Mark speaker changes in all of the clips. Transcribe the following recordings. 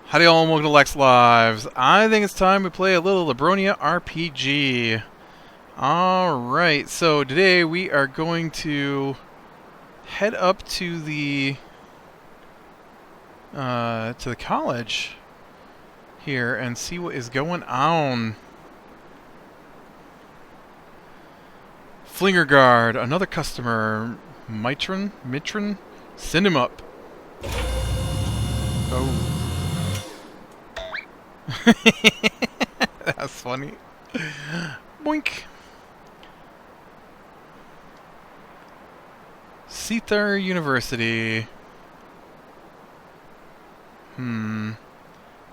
Speaker 1: Howdy all and welcome to Lex Lives. I think it's time we play a little Labyronia RPG. Alright, so today we are going to head up to the college here and see what is going on. Flinger guard, another customer. Mitron? Send him up. Oh. That's funny. Boink. Seathar University. Oh,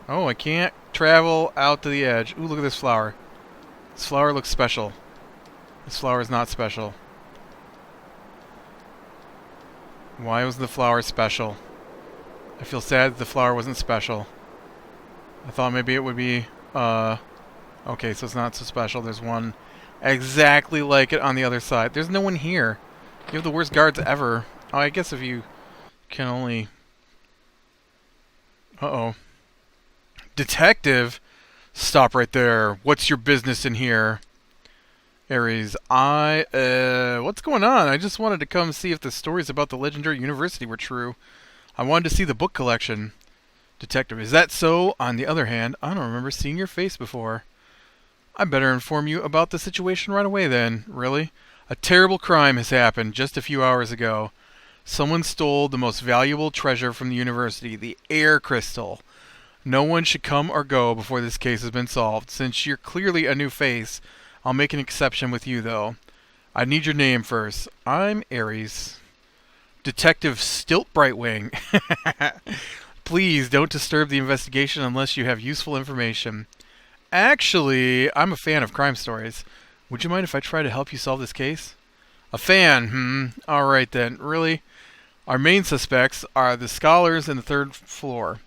Speaker 1: I can't travel out to the edge. Ooh, look at this flower. This flower looks special. This flower is not special. Why was the flower special? I feel sad that the flower wasn't special. I thought maybe it would be, okay, so it's not so special. There's one exactly like it on the other side. There's no one here. You have the worst guards ever. Oh, I guess if you can only... Uh-oh. Detective? Stop right there. What's your business in here? Ares, what's going on? I just wanted to come see if the stories about the legendary university were true. I wanted to see the book collection. Detective, is that so? On the other hand, I don't remember seeing your face before. I better inform you about the situation right away then. Really? A terrible crime has happened just a few hours ago. Someone stole the most valuable treasure from the university, the air crystal. No one should come or go before this case has been solved. Since you're clearly a new face, I'll make an exception with you, though. I need your name first. I'm Ares. Detective Stilt Brightwing. Please don't disturb the investigation unless you have useful information. Actually, I'm a fan of crime stories. Would you mind if I try to help you solve this case? A fan, Alright then. Really? Our main suspects are the scholars in the third floor.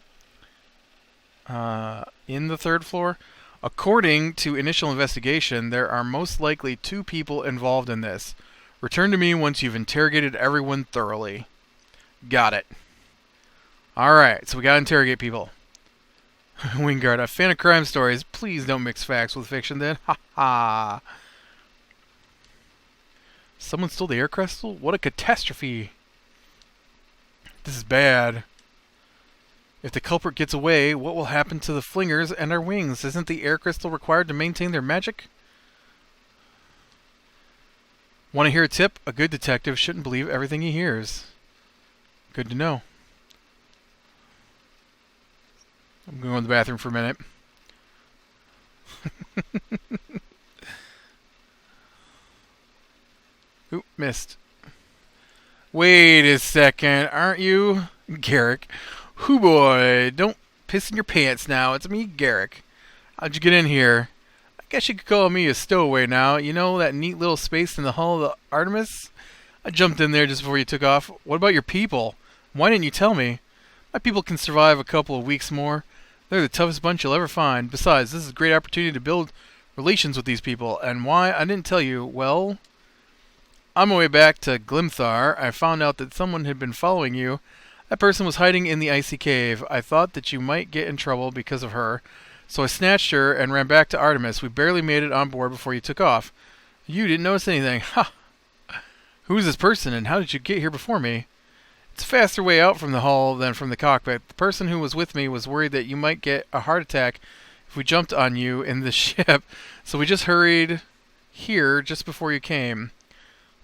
Speaker 1: In the third floor? According to initial investigation, there are most likely 2 people involved in this. Return to me once you've interrogated everyone thoroughly. Got it. Alright, so we gotta interrogate people. Wingard, a fan of crime stories. Please don't mix facts with fiction then. Ha ha. Someone stole the air crystal? What a catastrophe. This is bad. If the culprit gets away, what will happen to the flingers and our wings? Isn't the air crystal required to maintain their magic? Want to hear a tip? A good detective shouldn't believe everything he hears. Good to know. I'm going to the bathroom for a minute. Oop, missed. Wait a second, aren't you Garrick? Hoo boy, don't piss in your pants now. It's me, Garrick. How'd you get in here? I guess you could call me a stowaway now. You know that neat little space in the hull of the Artemis? I jumped in there just before you took off. What about your people? Why didn't you tell me? My people can survive a couple of weeks more. They're the toughest bunch you'll ever find. Besides, this is a great opportunity to build relations with these people. And why I didn't tell you, well, on my way back to Glimthar, I found out that someone had been following you. That person was hiding in the icy cave. I thought that you might get in trouble because of her. So I snatched her and ran back to Artemis. We barely made it on board before you took off. You didn't notice anything. Ha! Who is this person and how did you get here before me? It's a faster way out from the hull than from the cockpit. The person who was with me was worried that you might get a heart attack if we jumped on you in the ship. So we just hurried here just before you came.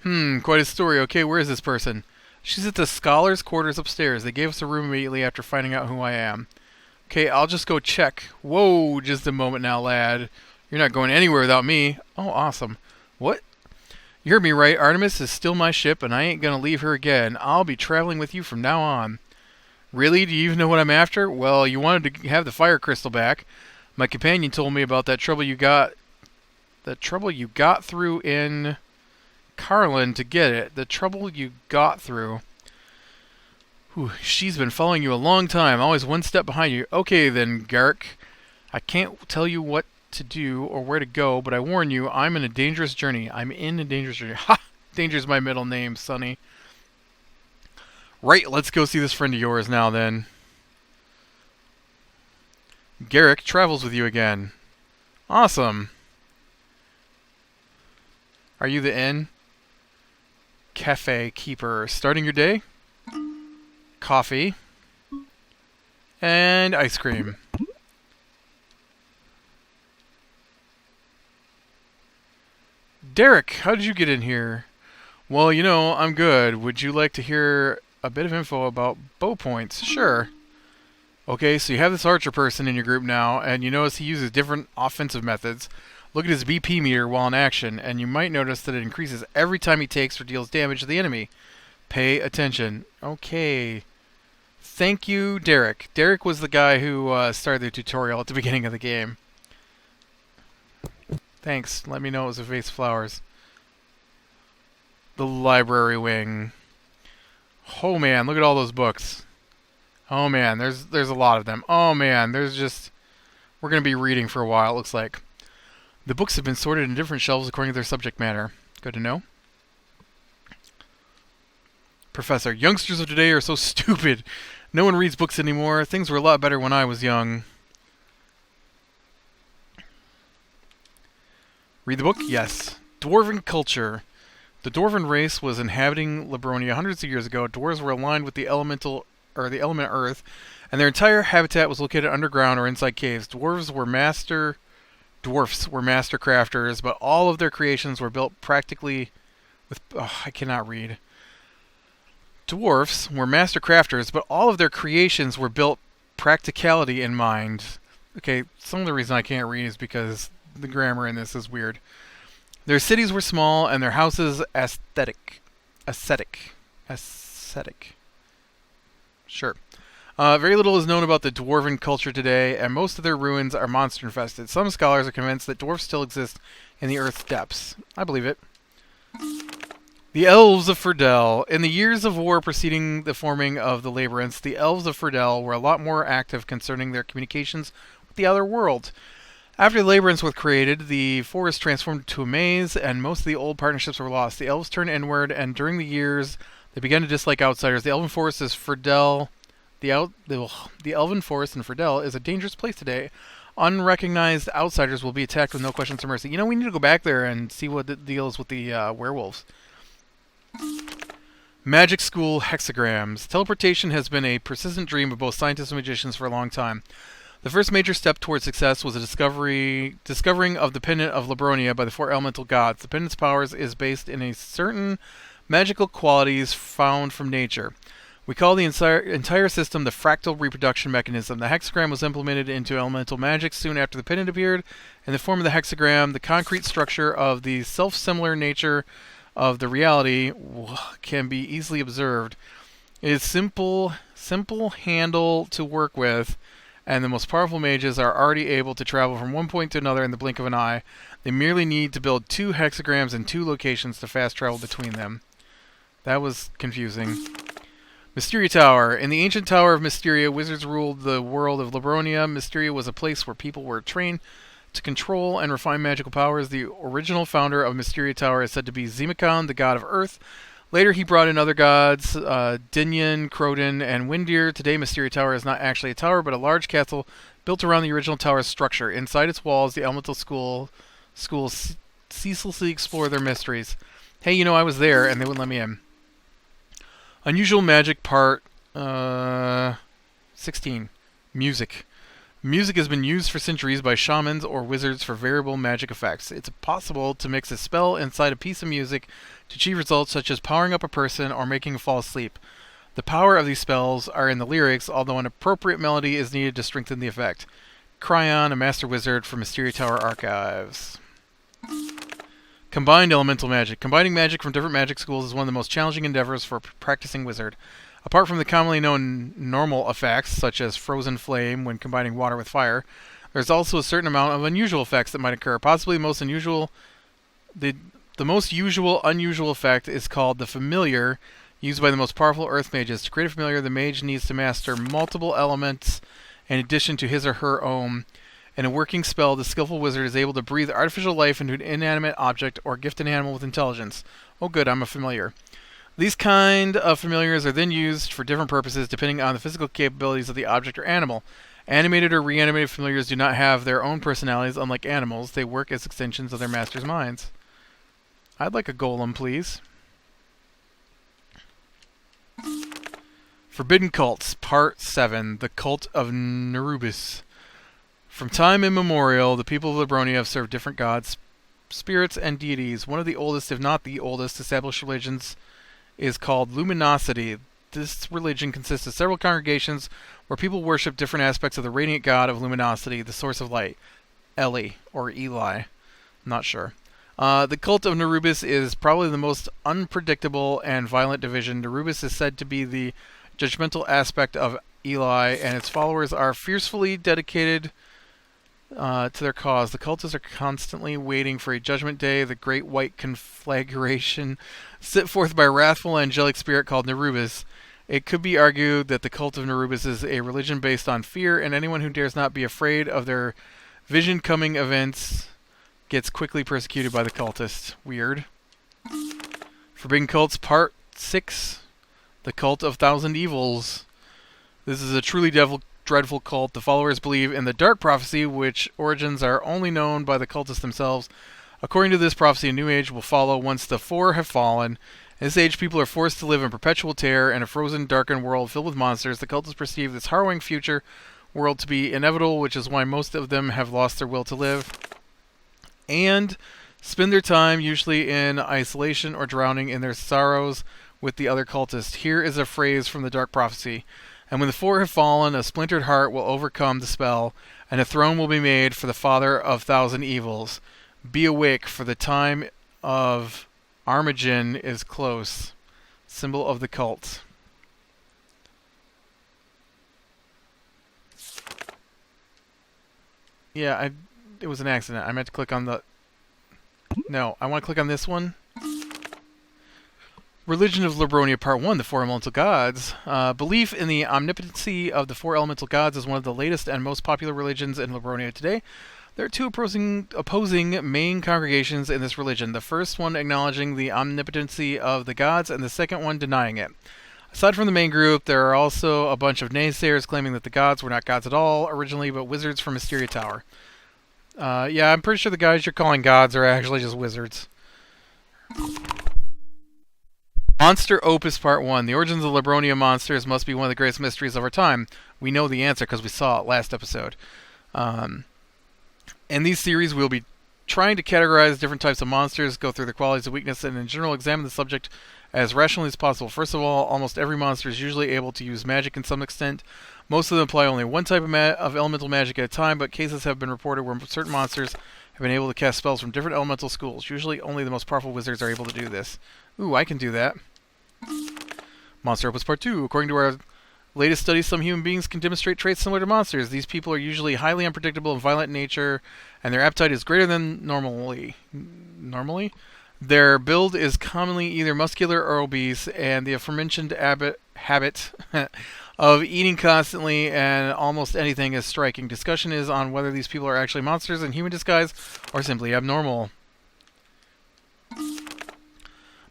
Speaker 1: Quite a story. Okay, where is this person? She's at the scholars' quarters upstairs. They gave us a room immediately after finding out who I am. Okay, I'll just go check. Whoa, just a moment now, lad. You're not going anywhere without me. Oh, awesome. What? You heard me right. Artemis is still my ship, and I ain't gonna leave her again. I'll be traveling with you from now on. Really? Do you even know what I'm after? Well, you wanted to have the fire crystal back. My companion told me about that trouble you got... The trouble you got through in... Carlin to get it. The trouble you got through. Whew, she's been following you a long time, always one step behind you. Okay then, Garrick. I can't tell you what to do or where to go, but I warn you, I'm in a dangerous journey. Ha! Danger's my middle name, Sonny. Right, let's go see this friend of yours now then. Garrick travels with you again. Awesome. Are you the inn? Cafe keeper. Starting your day? Coffee. And ice cream. Derek, how did you get in here? Well, you know, I'm good. Would you like to hear a bit of info about bow points? Sure. Okay, so you have this archer person in your group now, and you notice he uses different offensive methods. Look at his BP meter while in action, and you might notice that it increases every time he takes or deals damage to the enemy. Pay attention. Okay. Thank you, Derek. Derek was the guy who started the tutorial at the beginning of the game. Thanks. Let me know it was a vase of flowers. The library wing. Oh man, look at all those books. Oh man, there's a lot of them. Oh man, we're going to be reading for a while, it looks like. The books have been sorted in different shelves according to their subject matter. Good to know. Professor, youngsters of today are so stupid. No one reads books anymore. Things were a lot better when I was young. Read the book? Yes. Dwarven culture. The Dwarven race was inhabiting Labyronia hundreds of years ago. Dwarves were aligned with the element Earth, and their entire habitat was located underground or inside caves. Dwarfs were master crafters, but all of their creations were built practically with... Oh, I cannot read. Dwarfs were master crafters, but all of their creations were built practicality in mind. Okay, some of the reason I can't read is because the grammar in this is weird. Their cities were small, and their houses ascetic. Sure. Very little is known about the Dwarven culture today, and most of their ruins are monster-infested. Some scholars are convinced that dwarves still exist in the Earth's depths. I believe it. The Elves of Ferdel. In the years of war preceding the forming of the Labyrinths, the Elves of Ferdel were a lot more active concerning their communications with the other world. After the Labyrinths were created, the forest transformed into a maze, and most of the old partnerships were lost. The Elves turned inward, and during the years, they began to dislike outsiders. The Elven Forest is Ferdel. The Elven Forest in Ferdel is a dangerous place today. Unrecognized outsiders will be attacked with no questions or mercy. You know, we need to go back there and see what the deal is with the werewolves. Magic School Hexagrams. Teleportation has been a persistent dream of both scientists and magicians for a long time. The first major step towards success was the discovering of the pendant of Labyronia by the four elemental gods. The pendant's powers is based in a certain magical qualities found from nature. We call the entire system the fractal reproduction mechanism. The hexagram was implemented into elemental magic soon after the pendant appeared. In the form of the hexagram, the concrete structure of the self-similar nature of the reality can be easily observed. It is simple handle to work with, and the most powerful mages are already able to travel from one point to another in the blink of an eye. They merely need to build 2 hexagrams in 2 locations to fast travel between them. That was confusing. Mysteria Tower. In the ancient Tower of Mysteria, wizards ruled the world of Labyronia. Mysteria was a place where people were trained to control and refine magical powers. The original founder of Mysteria Tower is said to be Zemicon, the god of Earth. Later, he brought in other gods, Dinyan, Croden, and Windier. Today, Mysteria Tower is not actually a tower, but a large castle built around the original tower's structure. Inside its walls, the elemental schools ceaselessly explore their mysteries. Hey, you know, I was there, and they wouldn't let me in. Unusual Magic Part 16. Music. Music has been used for centuries by shamans or wizards for variable magic effects. It's possible to mix a spell inside a piece of music to achieve results such as powering up a person or making a fall asleep. The power of these spells are in the lyrics, although an appropriate melody is needed to strengthen the effect. Cryon, a master wizard from Mysteria Tower Archives. Combined elemental magic. Combining magic from different magic schools is one of the most challenging endeavors for a practicing wizard. Apart from the commonly known normal effects, such as frozen flame when combining water with fire, there's also a certain amount of unusual effects that might occur. Possibly the most unusual unusual effect is called the Familiar, used by the most powerful earth mages. To create a Familiar, the mage needs to master multiple elements in addition to his or her own. In a working spell, the skillful wizard is able to breathe artificial life into an inanimate object or gift an animal with intelligence. Oh good, I'm a familiar. These kind of familiars are then used for different purposes depending on the physical capabilities of the object or animal. Animated or reanimated familiars do not have their own personalities, unlike animals. They work as extensions of their master's minds. I'd like a golem, please. Forbidden Cults, Part 7, The Cult of Nerubis. From time immemorial, the people of Labyronia have served different gods, spirits, and deities. One of the oldest, if not the oldest, established religions is called Luminosity. This religion consists of several congregations where people worship different aspects of the radiant god of luminosity, the source of light. Eli, or Eli. I'm not sure. The cult of Nerubis is probably the most unpredictable and violent division. Nerubis is said to be the judgmental aspect of Eli, and its followers are fiercely dedicated to their cause. The cultists are constantly waiting for a judgment day, the great white conflagration set forth by a wrathful angelic spirit called Nerubis. It could be argued that the cult of Nerubis is a religion based on fear, and anyone who dares not be afraid of their vision-coming events gets quickly persecuted by the cultists. Weird. Forbidden Cults, Part 6, The Cult of Thousand Evils. This is a truly dreadful cult. The followers believe in the Dark Prophecy, which origins are only known by the cultists themselves. According to this prophecy, a new age will follow once the four have fallen. In this age, people are forced to live in perpetual terror in a frozen, darkened world filled with monsters. The cultists perceive this harrowing future world to be inevitable, which is why most of them have lost their will to live and spend their time usually in isolation or drowning in their sorrows with the other cultists. Here is a phrase from the Dark Prophecy. And when the four have fallen, a splintered heart will overcome the spell, and a throne will be made for the father of thousand evils. Be awake, for the time of Armageddon is close. Symbol of the cult. Yeah, it was an accident. I meant to click on the... No, I want to click on this one. Religion of Labyronia, Part 1, The Four Elemental Gods. Belief in the omnipotency of the four elemental gods is one of the latest and most popular religions in Labyronia today. There are two opposing main congregations in this religion. The first one acknowledging the omnipotency of the gods, and the second one denying it. Aside from the main group, there are also a bunch of naysayers claiming that the gods were not gods at all originally, but wizards from Mysteria Tower. Yeah, I'm pretty sure the guys you're calling gods are actually just wizards. Monster Opus Part 1. The origins of Labyronia monsters must be one of the greatest mysteries of our time. We know the answer because we saw it last episode. In these series, we'll be trying to categorize different types of monsters, go through their qualities and weaknesses, and in general examine the subject as rationally as possible. First of all, almost every monster is usually able to use magic in some extent. Most of them apply only one type of elemental magic at a time, but cases have been reported where certain monsters have been able to cast spells from different elemental schools. Usually only the most powerful wizards are able to do this. Ooh, I can do that. Monster Opus Part 2. According to our latest studies, some human beings can demonstrate traits similar to monsters. These people are usually highly unpredictable and violent in nature, and their appetite is greater than normally. Their build is commonly either muscular or obese, and the aforementioned habit of eating constantly and almost anything is striking. Discussion is on whether these people are actually monsters in human disguise or simply abnormal.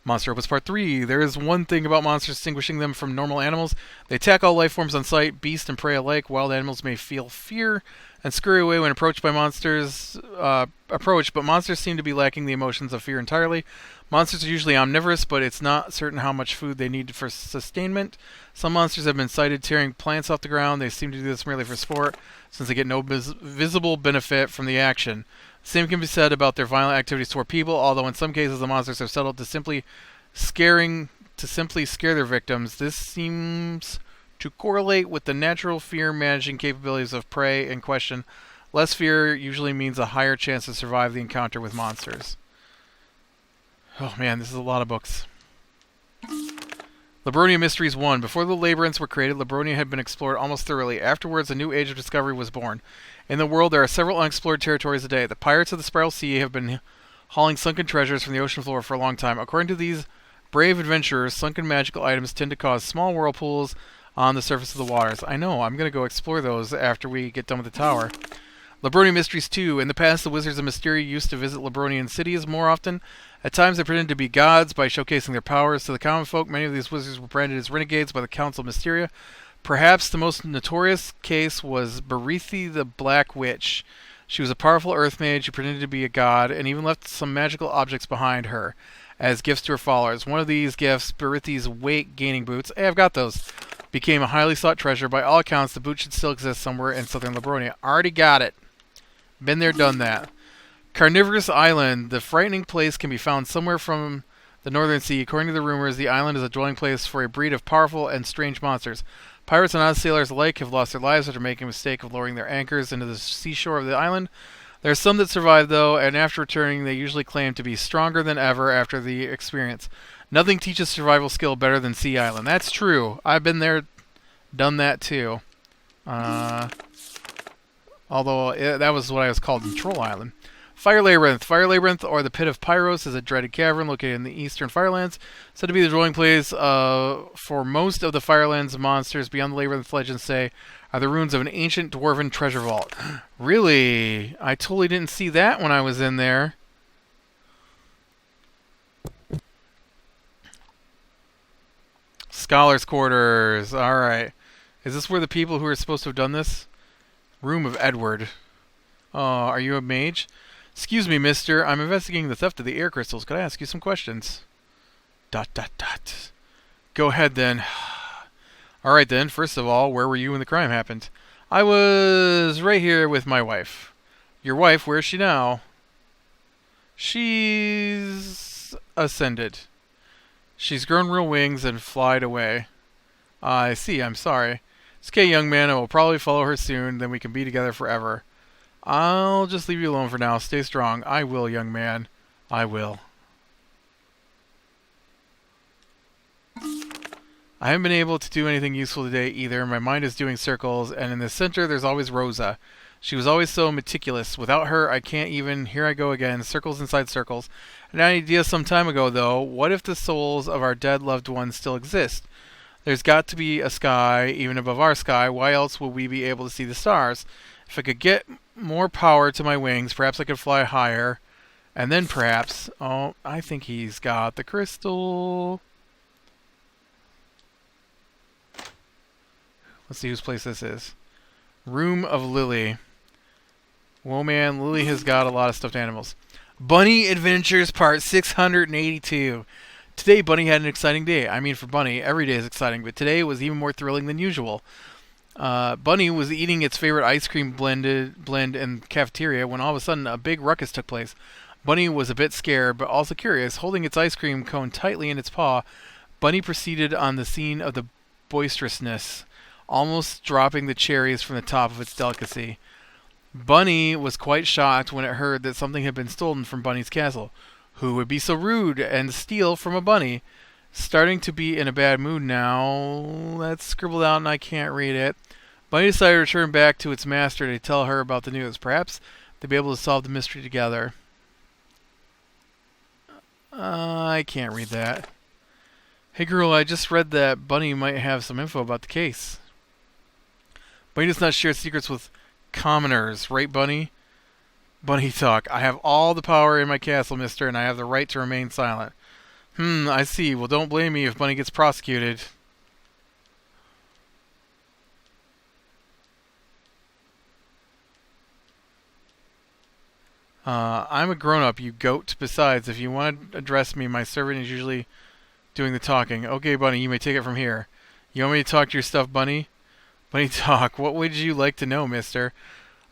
Speaker 1: Monster Opus Part 3. There is one thing about monsters distinguishing them from normal animals. They attack all life forms on sight, beast and prey alike. Wild animals may feel fear and scurry away when approached by monsters. But monsters seem to be lacking the emotions of fear entirely. Monsters are usually omnivorous, but it's not certain how much food they need for sustainment. Some monsters have been sighted tearing plants off the ground. They seem to do this merely for sport, since they get no visible benefit from the action. The same can be said about their violent activities toward people, although in some cases the monsters have settled to simply scare their victims. This seems to correlate with the natural fear-managing capabilities of prey in question. Less fear usually means a higher chance to survive the encounter with monsters. Oh man, this is a lot of books. Labyronia Mysteries 1. Before the labyrinths were created, Labyronia had been explored almost thoroughly. Afterwards, a new age of discovery was born. In the world, there are several unexplored territories today. The pirates of the Spiral Sea have been hauling sunken treasures from the ocean floor for a long time. According to these brave adventurers, sunken magical items tend to cause small whirlpools on the surface of the waters. I know, I'm going to go explore those after we get done with the tower. Labyronia Mysteries 2. In the past, the wizards of Mysteria used to visit Labronian cities more often. At times, they pretended to be gods by showcasing their powers to the common folk. Many of these wizards were branded as renegades by the Council of Mysteria. Perhaps the most notorious case was Berethi the Black Witch. She was a powerful earth mage who pretended to be a god and even left some magical objects behind her as gifts to her followers. One of these gifts, Berethi's weight-gaining boots, hey, I've got those, became a highly sought treasure. By all accounts, the boot should still exist somewhere in southern Labyronia. Already got it. Been there, done that. Carnivorous Island. The frightening place can be found somewhere from the northern sea. According to the rumors, the island is a dwelling place for a breed of powerful and strange monsters. Pirates and honest sailors alike have lost their lives after making a mistake of lowering their anchors into the seashore of the island. There are some that survive, though, and after returning, they usually claim to be stronger than ever after the experience. Nothing teaches survival skill better than Sea Island. That's true. I've been there, done that too. Although that was what I was called in Troll Island. Fire Labyrinth. Fire Labyrinth, or the Pit of Pyros, is a dreaded cavern located in the eastern Firelands, said to be the dwelling place for most of the Firelands monsters. Beyond the Labyrinth, legends say, are the ruins of an ancient dwarven treasure vault. Really? I totally didn't see that when I was in there. Scholars' quarters. Alright. Is this where the people who are supposed to have done this? Room of Edward. Oh, are you a mage? Excuse me, mister. I'm investigating the theft of the air crystals. Could I ask you some questions? ... Go ahead, then. Alright, then. First of all, where were you when the crime happened? I was right here with my wife. Your wife? Where is she now? She's ascended. She's grown real wings and flied away. I see. I'm sorry. It's okay, young man. I will probably follow her soon. Then we can be together forever. I'll just leave you alone for now. Stay strong. I will, young man. I will. I haven't been able to do anything useful today either. My mind is doing circles, and in the center there's always Rosa. She was always so meticulous. Without her, I can't even... Here I go again. Circles inside circles. An idea some time ago, though. What if the souls of our dead loved ones still exist? There's got to be a sky, even above our sky. Why else would we be able to see the stars? If I could get more power to my wings, perhaps I could fly higher. And then perhaps... Oh, I think he's got the crystal. Let's see whose place this is. Room of Lily. Whoa, man. Lily has got a lot of stuffed animals. Bunny Adventures Part 682. Today, Bunny had an exciting day. I mean, for Bunny, every day is exciting, but today was even more thrilling than usual. Bunny was eating its favorite ice cream blend in the cafeteria when all of a sudden a big ruckus took place. Bunny was a bit scared, but also curious. Holding its ice cream cone tightly in its paw, Bunny proceeded on the scene of the boisterousness, almost dropping the cherries from the top of its delicacy. Bunny was quite shocked when it heard that something had been stolen from Bunny's castle. Who would be so rude and steal from a bunny? Starting to be in a bad mood now. That's scribbled out and I can't read it. Bunny decided to return back to its master to tell her about the news. Perhaps they'd be able to solve the mystery together. I can't read that. Hey girl, I just read that Bunny might have some info about the case. Bunny does not share secrets with commoners, right, Bunny? Bunny talk. I have all the power in my castle, mister, and I have the right to remain silent. I see. Well, don't blame me if Bunny gets prosecuted. I'm a grown-up, you goat. Besides, if you want to address me, my servant is usually doing the talking. Okay, Bunny, you may take it from here. You want me to talk to your stuff, Bunny? Bunny talk. What would you like to know, mister?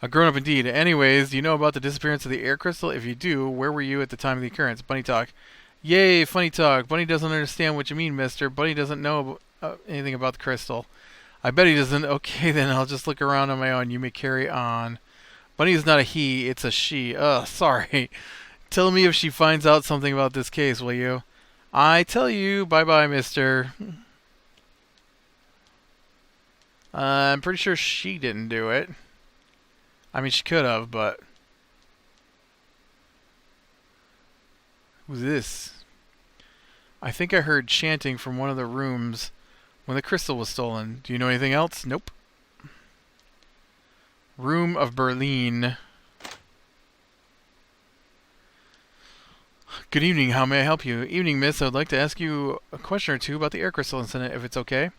Speaker 1: A grown-up indeed. Anyways, do you know about the disappearance of the air crystal? If you do, where were you at the time of the occurrence? Bunny talk. Yay, funny talk. Bunny doesn't understand what you mean, mister. Bunny doesn't know anything about the crystal. I bet he doesn't. Okay, then I'll just look around on my own. You may carry on. Bunny is not a he, it's a she. Ugh, sorry. Tell me if she finds out something about this case, will you? I tell you. Bye-bye, mister. I'm pretty sure she didn't do it. I mean, she could have, but... Who's this? I think I heard chanting from one of the rooms when the crystal was stolen. Do you know anything else? Nope. Room of Berlin. Good evening. How may I help you? Evening, miss. I would like to ask you a question or two about the air crystal incident, if it's okay.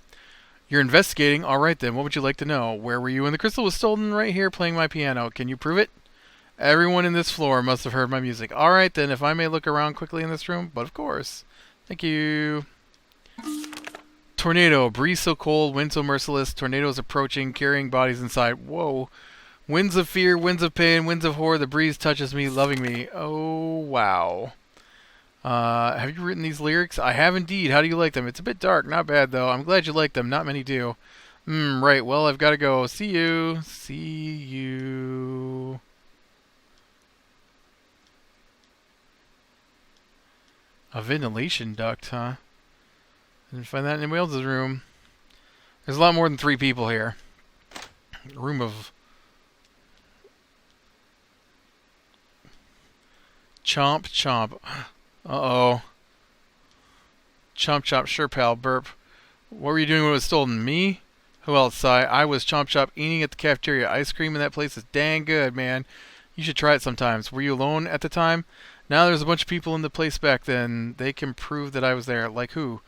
Speaker 1: You're investigating? Alright then, what would you like to know? Where were you when the crystal was stolen? Right here playing my piano. Can you prove it? Everyone in this floor must have heard my music. Alright then, if I may look around quickly in this room, but of course. Thank you. Tornado. Breeze so cold, wind so merciless. Tornadoes approaching, carrying bodies inside. Whoa. Winds of fear, winds of pain, winds of horror. The breeze touches me, loving me. Oh, wow. Have you written these lyrics? I have indeed. How do you like them? It's a bit dark. Not bad, though. I'm glad you like them. Not many do. Right. Well, I've got to go. See you. See you. A ventilation duct, huh? Didn't find that in anybody else's room. There's a lot more than 3 people here. A room of... Chomp, chomp. Uh-oh. Chomp, chomp, sure, pal, burp. What were you doing when it was stolen? Me? Who else? Sigh. I was chomp, chomp, eating at the cafeteria. Ice cream in that place is dang good, man. You should try it sometimes. Were you alone at the time? Now there's a bunch of people in the place back then. They can prove that I was there. Like who?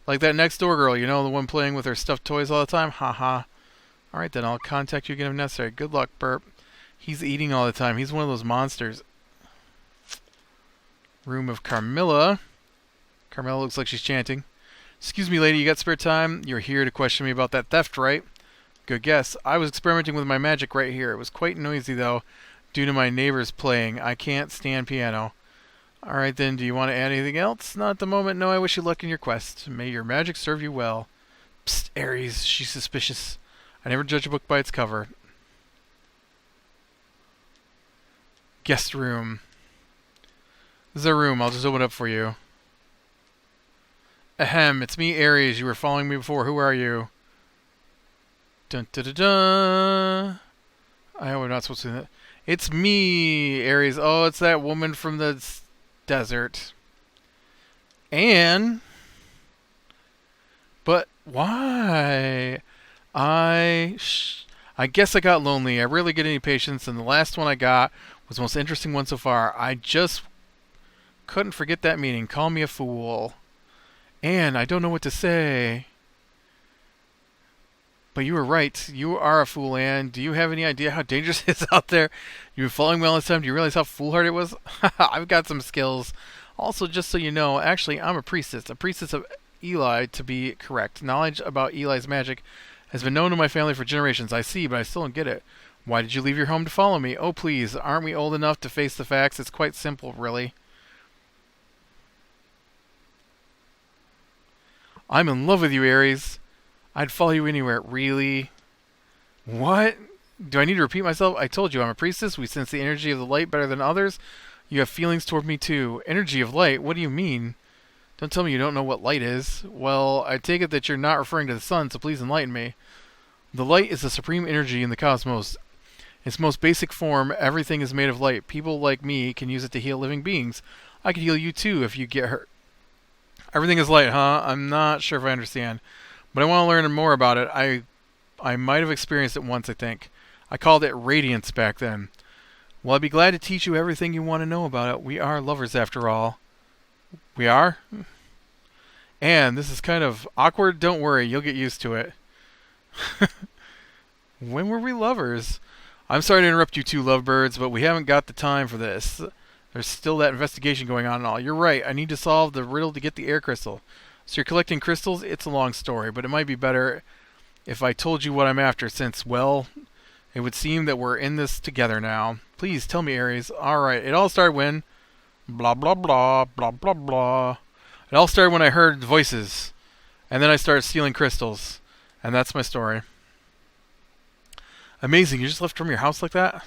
Speaker 1: Like that next door girl, you know, the one playing with her stuffed toys all the time? Haha. Alright then, I'll contact you again if necessary. Good luck, burp. He's eating all the time. He's one of those monsters. Room of Carmela. Carmela looks like she's chanting. Excuse me, lady, you got spare time? You're here to question me about that theft, right? Good guess. I was experimenting with my magic right here. It was quite noisy, though, due to my neighbors playing. I can't stand piano. Alright then, do you want to add anything else? Not at the moment. No, I wish you luck in your quest. May your magic serve you well. Psst, Ares. She's suspicious. I never judge a book by its cover. Guest room. This is our room. I'll just open it up for you. Ahem, it's me, Ares. You were following me before. Who are you? Dun dun dun dun. I hope I'm not supposed to do that. It's me, Ares. Oh, it's that woman from the desert. Anne? But why? I guess I got lonely. I rarely get any patience, and the last one I got was the most interesting one so far. I just couldn't forget that meaning. Call me a fool. Anne, I don't know what to say. But you were right. You are a fool, Anne. Do you have any idea how dangerous it is out there? You've been following me all this time. Do you realize how foolhardy it was? I've got some skills. Also, just so you know, actually, I'm a priestess of Eli, to be correct. Knowledge about Eli's magic has been known to my family for generations. I see, but I still don't get it. Why did you leave your home to follow me? Oh, please. Aren't we old enough to face the facts? It's quite simple, really. I'm in love with you, Ares. I'd follow you anywhere. Really? What? Do I need to repeat myself? I told you I'm a priestess. We sense the energy of the light better than others. You have feelings toward me too. Energy of light? What do you mean? Don't tell me you don't know what light is. Well, I take it that you're not referring to the sun, so please enlighten me. The light is the supreme energy in the cosmos. In its most basic form, everything is made of light. People like me can use it to heal living beings. I could heal you too if you get hurt. Everything is light, huh? I'm not sure if I understand. But I want to learn more about it. I might have experienced it once, I think. I called it radiance back then. Well, I'd be glad to teach you everything you want to know about it. We are lovers, after all. We are? And this is kind of awkward. Don't worry, you'll get used to it. When were we lovers? I'm sorry to interrupt you two lovebirds, but we haven't got the time for this. There's still that investigation going on and all. You're right. I need to solve the riddle to get the air crystal. So you're collecting crystals? It's a long story, but it might be better if I told you what I'm after since, well, it would seem that we're in this together now. Please tell me, Ares. Alright, it all started when... Blah, blah, blah, blah, blah, blah. It all started when I heard voices. And then I started stealing crystals. And that's my story. Amazing, you just left from your house like that?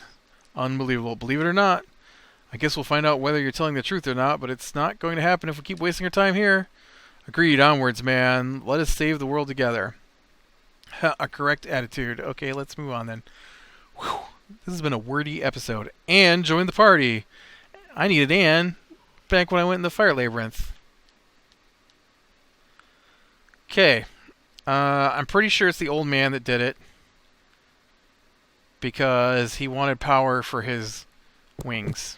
Speaker 1: Unbelievable. Believe it or not. I guess we'll find out whether you're telling the truth or not, but it's not going to happen if we keep wasting our time here. Agreed, onwards, man. Let us save the world together. A correct attitude. Okay, let's move on then. Whew. This has been a wordy episode. Anne joined the party. I needed Anne back when I went in the fire labyrinth. Okay. I'm pretty sure it's the old man that did it. Because he wanted power for his wings.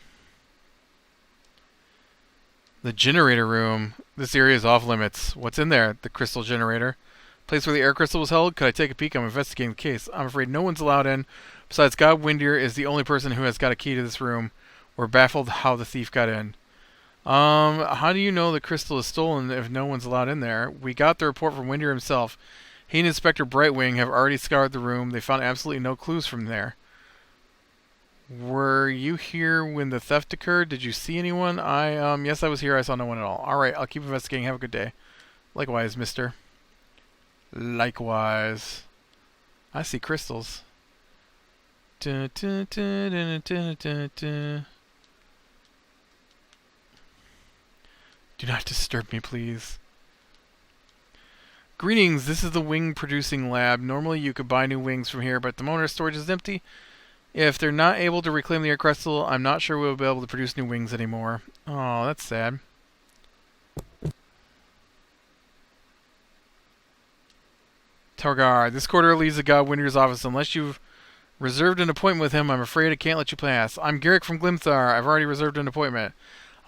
Speaker 1: The generator room. This area is off limits. What's in there? The crystal generator. Place where the air crystal was held? Could I take a peek? I'm investigating the case. I'm afraid no one's allowed in. Besides, God Windier is the only person who has got a key to this room. We're baffled how the thief got in. How do you know the crystal is stolen if no one's allowed in there? We got the report from Windier himself. He and Inspector Brightwing have already scoured the room. They found absolutely no clues from there. Were you here when the theft occurred? Did you see anyone? Yes, I was here. I saw no one at all. Alright, I'll keep investigating. Have a good day. Likewise, mister. Likewise. I see crystals. Dun, dun, dun, dun, dun, dun, dun. Do not disturb me, please. Greetings, this is the wing producing lab. Normally you could buy new wings from here, but at the moment our storage is empty. If they're not able to reclaim the air crystal, I'm not sure we'll be able to produce new wings anymore. Oh, that's sad. Targar, this corridor leads to God Windier's office. Unless you've reserved an appointment with him, I'm afraid I can't let you pass. I'm Garrick from Glimthar. I've already reserved an appointment.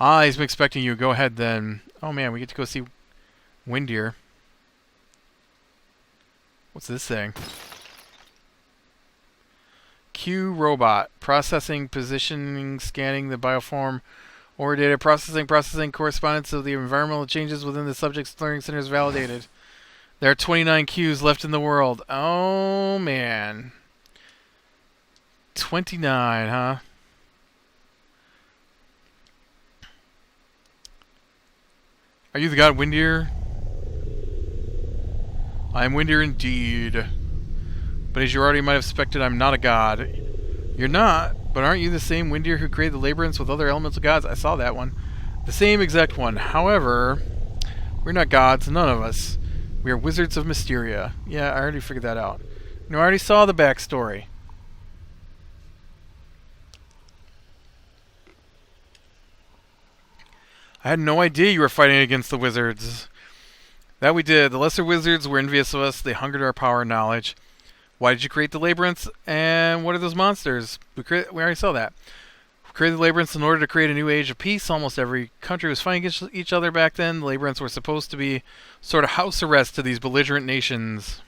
Speaker 1: Ah, he's been expecting you. Go ahead then. Oh man, we get to go see Windier. What's this thing? Q robot. Processing, positioning, scanning the bioform or data. Processing correspondence of the environmental changes within the subject's learning center is validated. There are 29 Qs left in the world. Oh man. 29, huh? Are you the god Windier? I am Windier indeed. But as you already might have suspected, I'm not a god. You're not, but aren't you the same Windier who created the labyrinths with other elemental gods? I saw that one. The same exact one. However, we're not gods, none of us. We are wizards of Mysteria. Yeah, I already figured that out. No, I already saw the backstory. I had no idea you were fighting against the wizards. That we did. The lesser wizards were envious of us. They hungered our power and knowledge. Why did you create the labyrinths? And what are those monsters? We already saw that. We created the labyrinths in order to create a new age of peace. Almost every country was fighting against each other back then. The labyrinths were supposed to be sort of house arrest to these belligerent nations.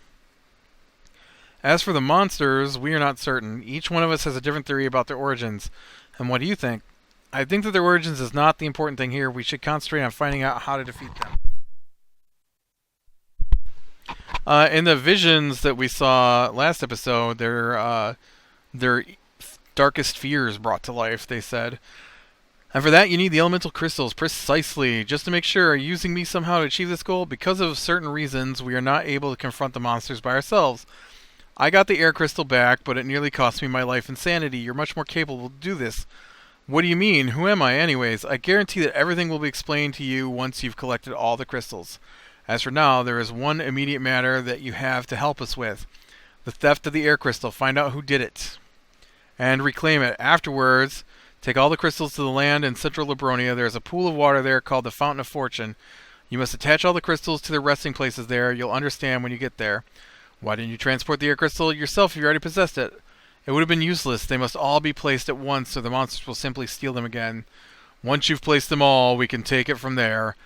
Speaker 1: As for the monsters, we are not certain. Each one of us has a different theory about their origins. And what do you think? I think that their origins is not the important thing here. We should concentrate on finding out how to defeat them. In the visions that we saw last episode, their darkest fears brought to life, they said. And for that, you need the elemental crystals, precisely. Just to make sure, are you using me somehow to achieve this goal? Because of certain reasons, we are not able to confront the monsters by ourselves. I got the air crystal back, but it nearly cost me my life and sanity. You're much more capable to do this. What do you mean? Who am I, anyways? I guarantee that everything will be explained to you once you've collected all the crystals. As for now, there is one immediate matter that you have to help us with. The theft of the air crystal. Find out who did it. And reclaim it. Afterwards, take all the crystals to the land in central Labyronia. There is a pool of water there called the Fountain of Fortune. You must attach all the crystals to their resting places there. You'll understand when you get there. Why didn't you transport the air crystal yourself if you already possessed it? It would have been useless. They must all be placed at once, or the monsters will simply steal them again. Once you've placed them all, we can take it from there.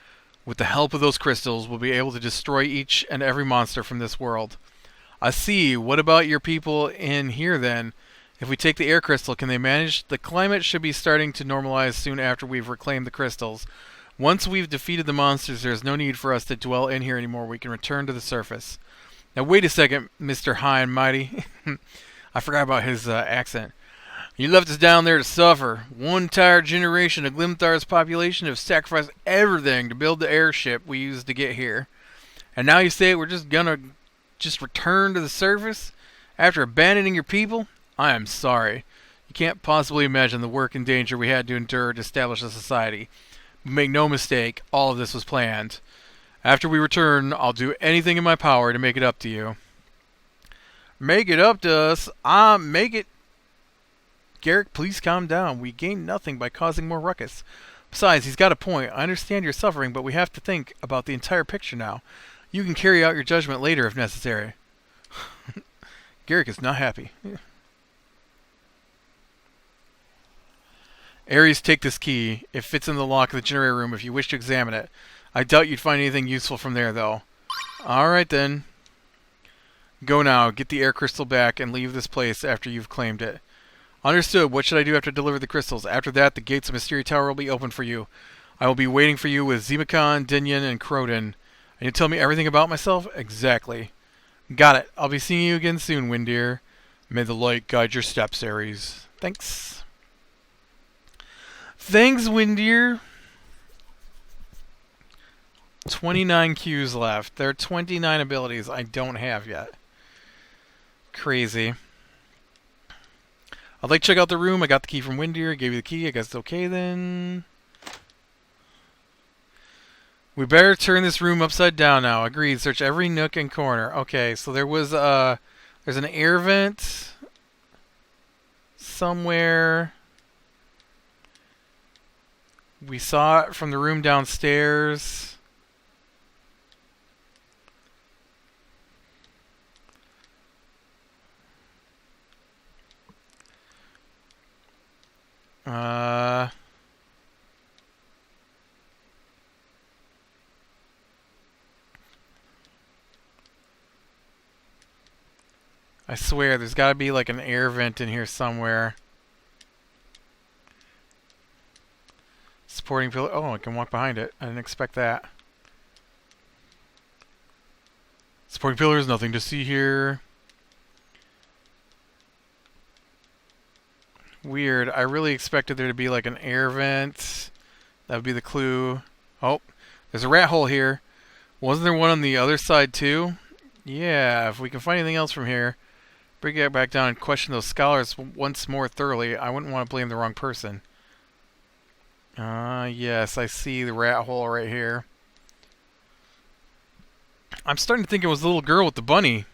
Speaker 1: With the help of those crystals, we'll be able to destroy each and every monster from this world. I see. What about your people in here, then? If we take the air crystal, can they manage? The climate should be starting to normalize soon after we've reclaimed the crystals. Once we've defeated the monsters, there's no need for us to dwell in here anymore. We can return to the surface. Now, wait a second, Mr. High and Mighty. I forgot about his accent. You left us down there to suffer. One entire generation of Glimthar's population have sacrificed everything to build the airship we used to get here. And now you say we're just gonna return to the surface after abandoning your people? I am sorry. You can't possibly imagine the work and danger we had to endure to establish a society. But make no mistake, all of this was planned. After we return, I'll do anything in my power to make it up to you. Make it up to us? Make it... Garrick, please calm down. We gain nothing by causing more ruckus. Besides, he's got a point. I understand your suffering, but we have to think about the entire picture now. You can carry out your judgment later if necessary. Garrick is not happy. Ares, take this key. It fits in the lock of the generator room if you wish to examine it. I doubt you'd find anything useful from there, though. Alright then. Go now, get the air crystal back, and leave this place after you've claimed it. Understood. What should I do after I deliver the crystals? After that, the gates of Mystery Tower will be open for you. I will be waiting for you with Zimicon, Dinyan, and Croden. And you tell me everything about myself? Exactly. Got it. I'll be seeing you again soon, Windier. May the light guide your steps, Ares. Thanks. Thanks, Windier. 29 Qs left. There are 29 abilities I don't have yet. Crazy. I'd like to check out the room. I got the key from Windier. Gave you the key. I guess it's okay then. We better turn this room upside down now. Agreed. Search every nook and corner. Okay, so there was there's an air vent somewhere. We saw it from the room downstairs. I swear, there's got to be like an air vent in here somewhere. Supporting pillar. Oh, I can walk behind it. I didn't expect that. Supporting pillars, nothing to see here. Weird. I really expected there to be like an air vent. That would be the clue. Oh, there's a rat hole here. Wasn't there one on the other side too? Yeah, if we can find anything else from here. Bring it back down and question those scholars once more thoroughly. I wouldn't want to blame the wrong person. Yes, I see the rat hole right here. I'm starting to think it was the little girl with the bunny.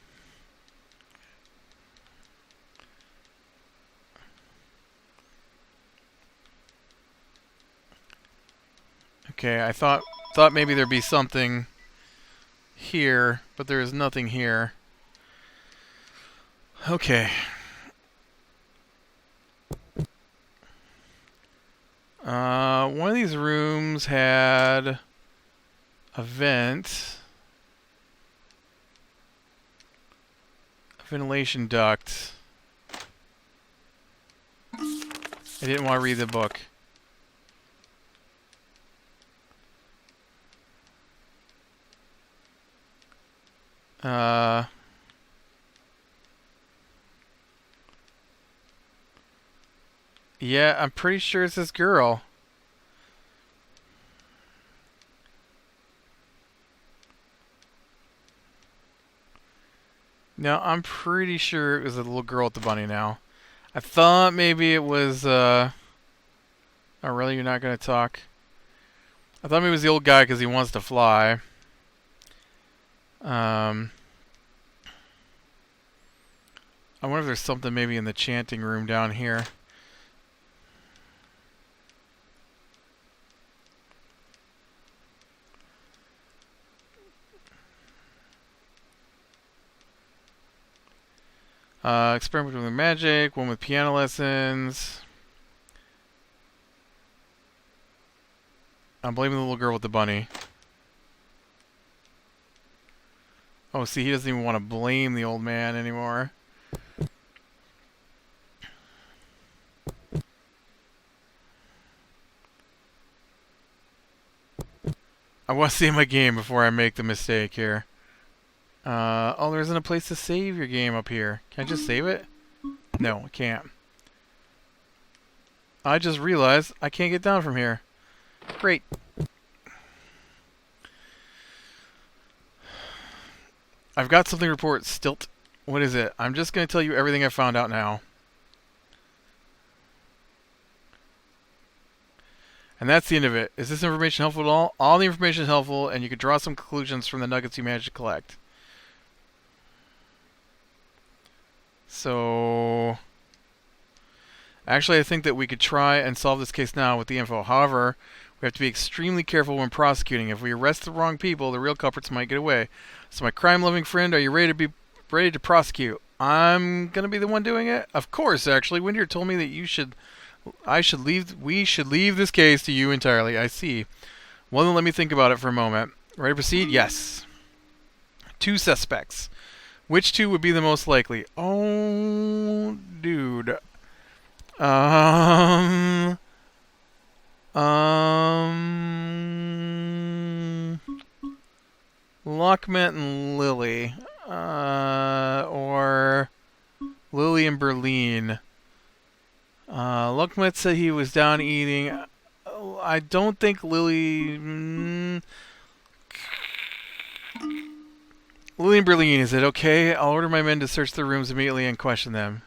Speaker 1: Okay, I thought maybe there'd be something here, but there is nothing here. Okay. One of these rooms had a vent. A ventilation duct. I didn't want to read the book. Yeah, I'm pretty sure it's this girl. No, I'm pretty sure it was a little girl with the bunny now. I thought maybe it was, Oh, really? You're not going to talk? I thought maybe it was the old guy because he wants to fly. I wonder if there's something maybe in the chanting room down here. Experiment with magic, one with piano lessons. I'm blaming the little girl with the bunny. Oh, see, he doesn't even want to blame the old man anymore. I want to save my game before I make the mistake here. Oh, there isn't a place to save your game up here. Can I just save it? No, I can't. I just realized I can't get down from here. Great. I've got something to report. Stilt. What is it? I'm just going to tell you everything I found out now. And that's the end of it. Is this information helpful at all? All the information is helpful, and you could draw some conclusions from the nuggets you managed to collect. So, actually, I think that we could try and solve this case now with the info. However, we have to be extremely careful when prosecuting. If we arrest the wrong people, the real culprits might get away. So, my crime-loving friend, are you ready to prosecute? I'm gonna be the one doing it. Of course, actually, Windier told me that we should leave this case to you entirely. I see. Well, then let me think about it for a moment. Ready to proceed? Yes. 2 suspects. Which two would be the most likely? Oh, dude. Um... Um... Lockmet and Lily. Or Lily and Berlin. Lockmet said he was down eating. I don't think Lily... Lily and Berlin, is it okay? I'll order my men to search the rooms immediately and question them.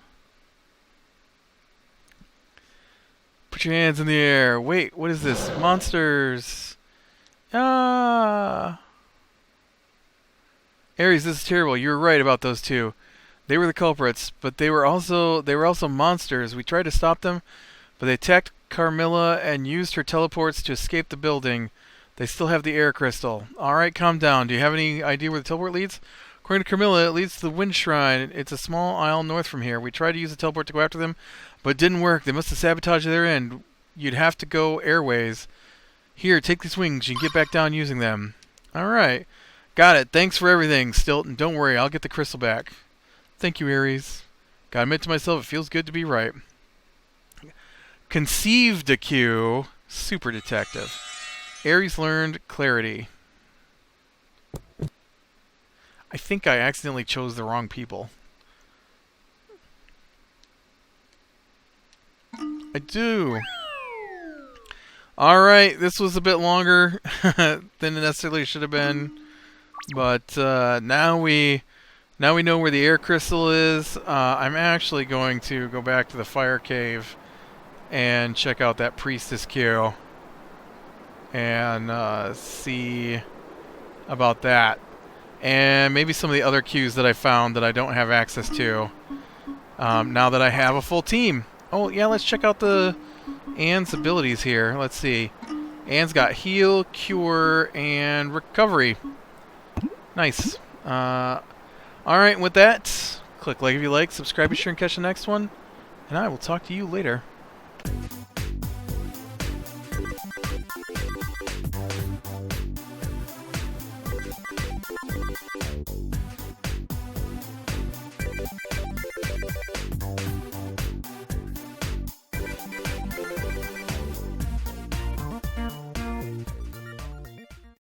Speaker 1: Put your hands in the air. Wait, what is this? Monsters. Ah. Ares, this is terrible. You were right about those two. They were the culprits, but they were also monsters. We tried to stop them, but they attacked Carmela and used her teleports to escape the building. They still have the air crystal. Alright, calm down. Do you have any idea where the teleport leads? According to Carmela, it leads to the Wind Shrine. It's a small isle north from here. We tried to use the teleport to go after them, but it didn't work. They must have sabotaged their end. You'd have to go airways. Here, take these wings. You can get back down using them. Alright. Got it. Thanks for everything, Stilton. Don't worry, I'll get the crystal back. Thank you, Ares. Gotta admit to myself, it feels good to be right. Conceived a Q. Super detective. Ares learned clarity. I think I accidentally chose the wrong people. I do. Alright, this was a bit longer than it necessarily should have been. But now we know where the air crystal is. I'm actually going to go back to the fire cave and check out that priestess queue and see about that, and maybe some of the other queues that I found that I don't have access to now that I have a full team. Oh yeah, let's check out the Anne's abilities here. Let's see. Anne's got heal, cure, and recovery. Nice. Alright, with that, click like if you like, subscribe, be sure and catch the next one, and I will talk to you later.